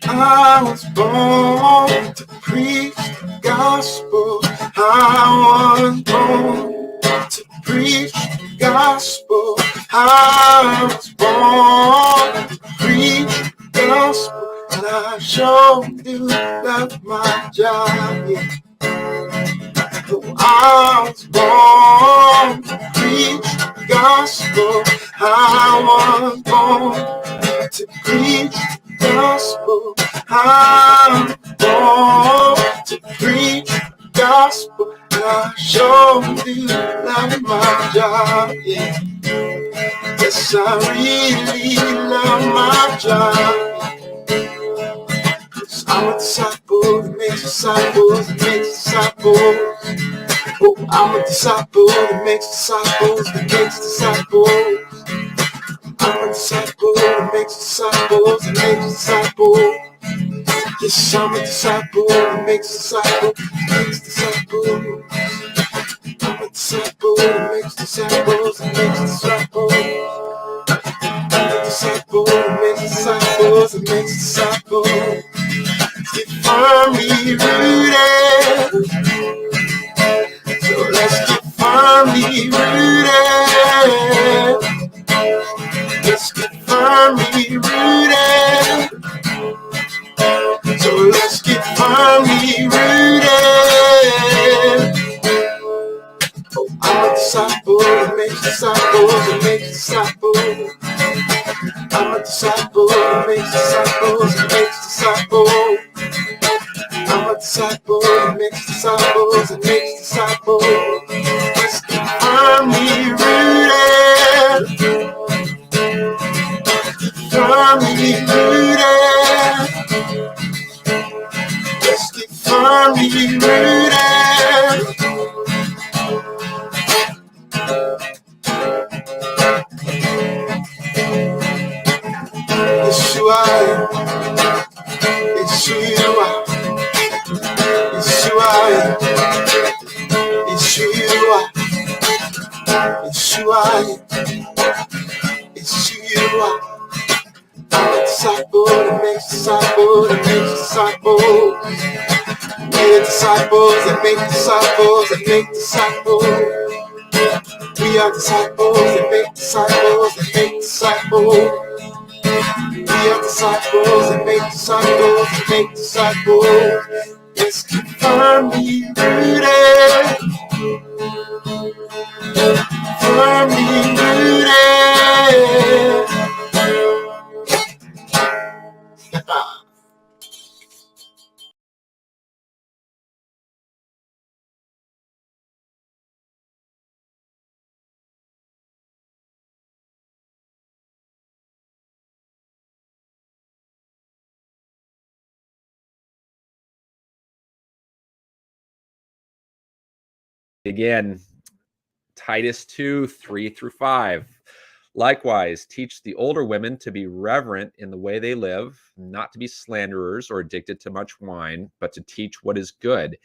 I was born to preach the gospel. I was born to preach the gospel. I was born to preach the gospel. And I sure do love my job. Yeah. I was born to preach the gospel. I was born to preach the gospel. I'm born to preach the gospel. I sure do love my job. Yeah. Yes, I really love my job. I'm a disciple that makes disciples that makes disciples. Oh, I'm a disciple that makes disciples that makes disciples. I'm a disciple that makes disciples that makes disciples. Yes, I'm a disciple that makes disciples that makes disciples. I'm a disciple that makes disciples that makes disciples. I'm a disciple that makes disciples that makes disciples. Get firmly rooted. So let's get firmly rooted. Let's get firmly rooted. So let's get firmly rooted. Oh, I'm a disciple that makes disciples that makes disciples. I'm a disciple that makes disciples that makes disciples. I'm a disciple that makes disciples that makes disciples. Let's get firmly rooted. Firmly rooted. Let's get firmly rooted. Yeshua, Yeshua, Yeshua, Yeshua, Yeshua, Yeshua. I'm a disciple that makes disciples that makes disciples. We're disciples that make disciples that make disciples. We are disciples that make disciples that make disciples. We are disciples that make disciples that make disciples. Let's keep firmly rooted. Firmly rooted. Again, Titus 2, 3-5. Likewise, teach the older women to be reverent in the way they live, not to be slanderers or addicted to much wine, but to teach what is good.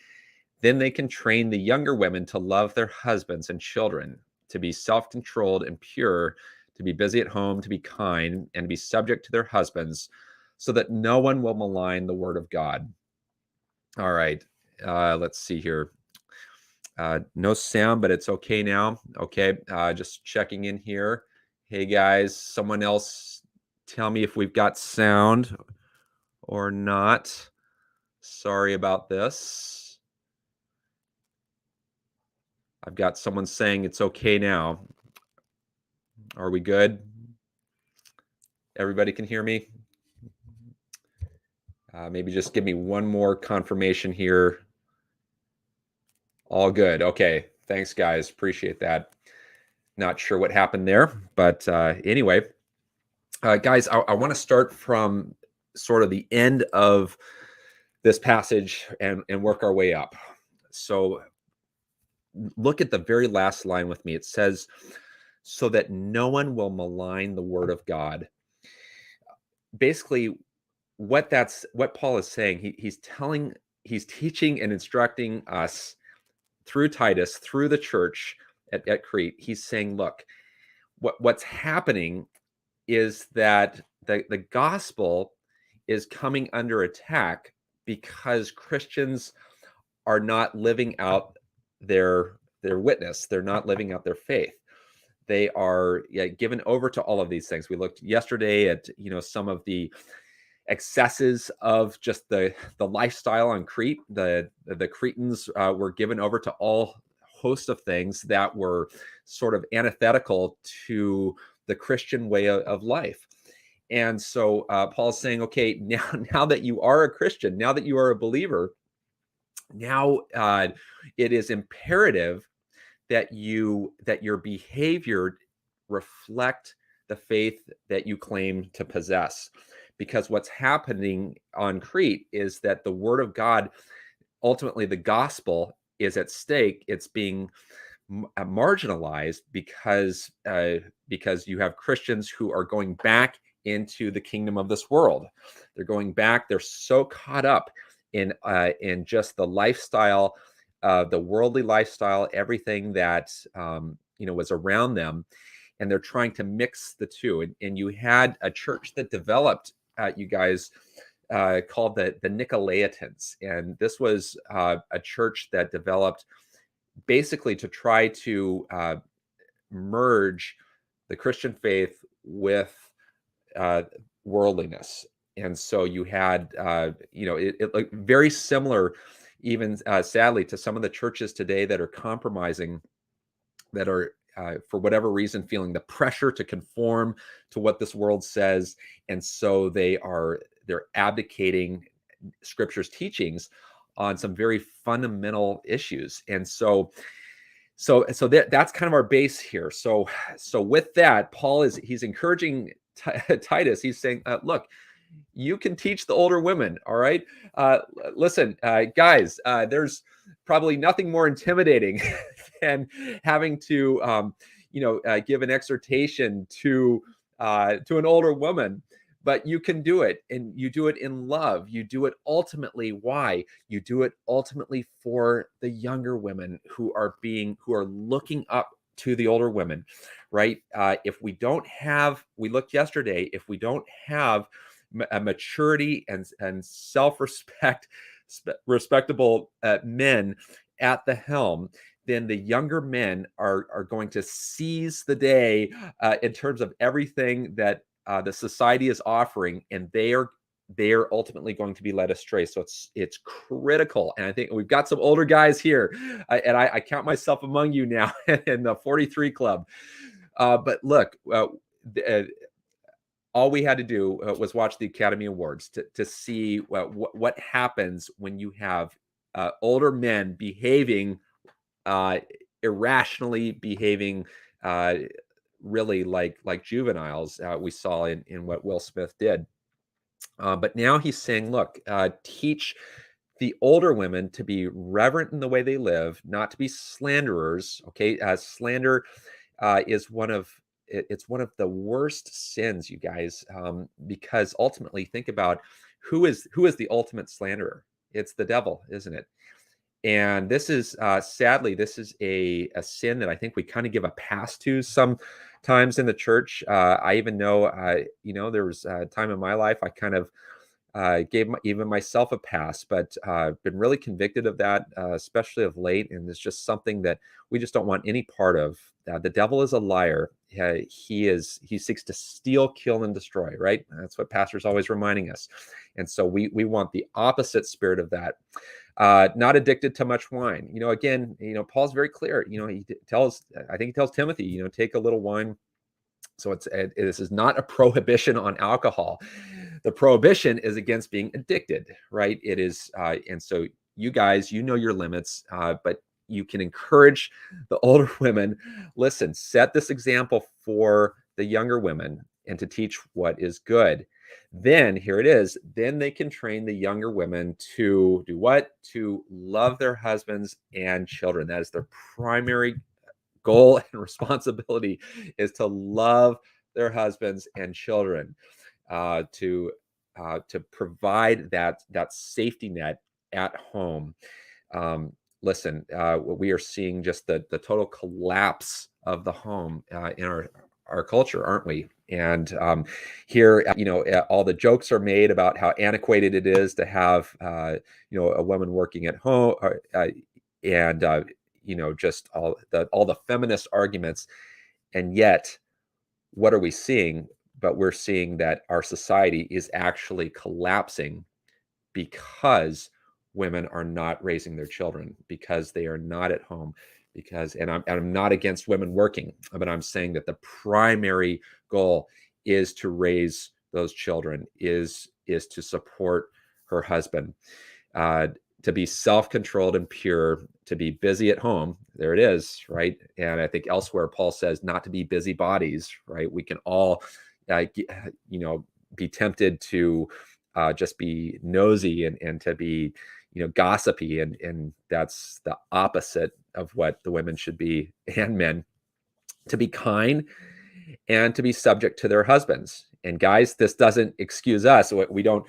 Then they can train the younger women to love their husbands and children, to be self-controlled and pure, to be busy at home, to be kind, and to be subject to their husbands, so that no one will malign the word of God. All right, let's see here. No sound, but it's okay now. Okay, just checking in here. Hey guys, someone else tell me if we've got sound or not. Sorry about this. I've got someone saying it's okay now. Are we good? Everybody can hear me? Maybe just give me one more confirmation here. All good. Okay. Thanks, guys. Appreciate that. Not sure what happened there, but anyway, guys, I want to start from sort of the end of this passage and work our way up. So look at the very last line with me. It says, so that no one will malign the word of God. Basically, what Paul is saying, he's teaching and instructing us through Titus, through the church at Crete. He's saying, look, what's happening is that the gospel is coming under attack because Christians are not living out their witness. They're not living out their faith. They are given over to all of these things. We looked yesterday at some of the excesses of just the lifestyle on Crete. The Cretans were given over to all host of things that were sort of antithetical to the Christian way of life. And so Paul's saying, okay, now that you are a Christian, now that you are a believer, now it is imperative that your behavior reflect the faith that you claim to possess. Because what's happening on Crete is that the word of God, ultimately the gospel, is at stake. It's being marginalized because you have Christians who are going back into the kingdom of this world. They're going back. They're so caught up in just the lifestyle, the worldly lifestyle, everything that was around them, and they're trying to mix the two. And you had a church that developed, you guys, called the Nicolaitans, and this was a church that developed basically to try to merge the Christian faith with worldliness. And so you had, it looked very similar, even sadly, to some of the churches today that are compromising, that are, for whatever reason, feeling the pressure to conform to what this world says. And so they're abdicating Scripture's teachings on some very fundamental issues. And so that's kind of our base here. So with that, Paul he's encouraging Titus. He's saying, look, you can teach the older women. All right. Listen, guys, there's probably nothing more intimidating than having to, give an exhortation to an older woman. But you can do it, and you do it in love. You do it ultimately. Why? You do it ultimately for the younger women who are looking up to the older women, right? If we don't have, we looked yesterday, if we don't have a maturity and self-respect, respectable men at the helm, then the younger men are going to seize the day in terms of everything that the society is offering, and they are ultimately going to be led astray. So it's critical. And I think we've got some older guys here, and I count myself among you now in the 43 club. But look, all we had to do was watch the Academy Awards to see what happens when you have older men behaving irrationally, behaving really like juveniles. We saw in what Will Smith did. But now he's saying, look, teach the older women to be reverent in the way they live, not to be slanderers. Okay, slander is one of the worst sins, you guys, because ultimately, think about who is the ultimate slanderer. It's the devil, isn't it? And this is sadly, this is a sin that I think we kind of give a pass to sometimes in the church. I even know, there was a time in my life I kind of gave even myself a pass, but been really convicted of that, especially of late. And it's just something that we just don't want any part of. The devil is a liar. He seeks to steal, kill, and destroy, right? That's what pastor's always reminding us. And so we want the opposite spirit of that. Not addicted to much wine. Again, Paul's very clear. He tells Timothy, take a little wine. So this is not a prohibition on alcohol. The prohibition is against being addicted, right? It is, and so you guys, your limits, but you can encourage the older women. Listen, set this example for the younger women, and to teach what is good. Then here it is. Then they can train the younger women to do what? To love their husbands and children. That is their primary goal and responsibility, is to love their husbands and children, to provide that safety net at home. Listen, we are seeing just the total collapse of the home in our culture, aren't we? And here, all the jokes are made about how antiquated it is to have, a woman working at home, and just all the feminist arguments. And yet, what are we seeing? But we're seeing that our society is actually collapsing because women are not raising their children, because they are not at home, and I'm not against women working, but I'm saying that the primary goal is to raise those children, is to support her husband, to be self-controlled and pure, to be busy at home. There it is, right? And I think elsewhere Paul says not to be busybodies, right? We can all, be tempted to just be nosy and to be, gossipy, and that's the opposite of what the women should be, and men, to be kind and to be subject to their husbands. And guys, this doesn't excuse us. We don't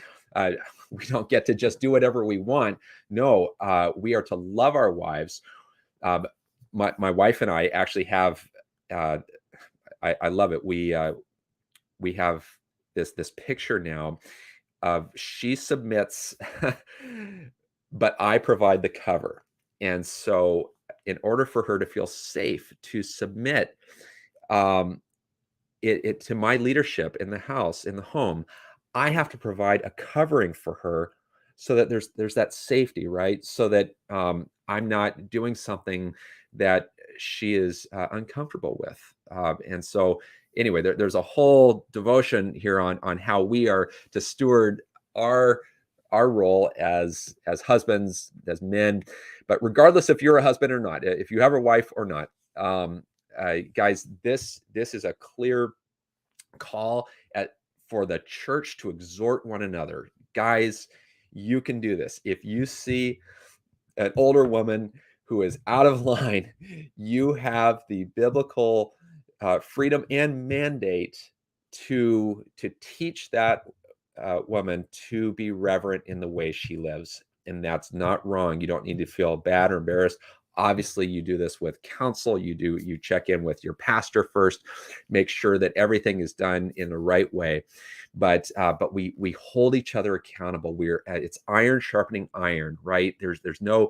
get to just do whatever we want. No, we are to love our wives. My wife and I actually have, I love it. We have this picture now of she submits, but I provide the cover. And so in order for her to feel safe to submit it to my leadership in the house, in the home, I have to provide a covering for her so that there's that safety, right? So that I'm not doing something that she is uncomfortable with. And so anyway, there's a whole devotion here on how we are to steward our role as husbands, as men. But regardless if you're a husband or not, if you have a wife or not, guys, this is a clear call for the church to exhort one another. Guys, you can do this. If you see an older woman who is out of line, you have the biblical freedom and mandate to teach that woman to be reverent in the way she lives. And that's not wrong. You don't need to feel bad or embarrassed. Obviously, you do this with counsel. You check in with your pastor first, make sure that everything is done in the right way. But we hold each other accountable. It's iron sharpening iron, right? There's no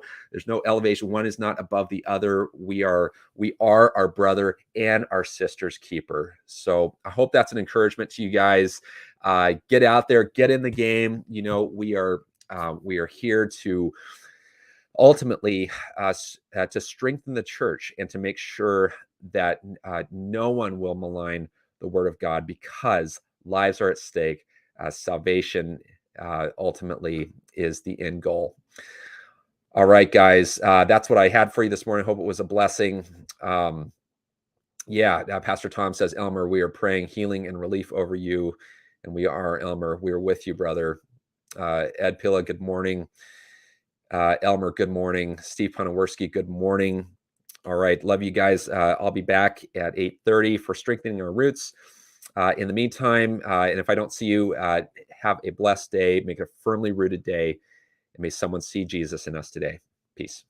elevation. One is not above the other. We are our brother and our sister's keeper. So I hope that's an encouragement to you guys. Get out there, get in the game. We are here to ultimately to strengthen the church and to make sure that no one will malign the word of God, because lives are at stake. Salvation ultimately is the end goal. All right, guys, that's what I had for you this morning. Hope it was a blessing. Pastor Tom says, Elmer, we are praying healing and relief over you. And we are, Elmer. We are with you, brother. Ed Pilla, good morning. Elmer, good morning. Steve Ponoworski, good morning. All right, love you guys. I'll be back at 8:30 for Strengthening Our Roots. In the meantime, and if I don't see you, have a blessed day. Make it a firmly rooted day. And may someone see Jesus in us today. Peace.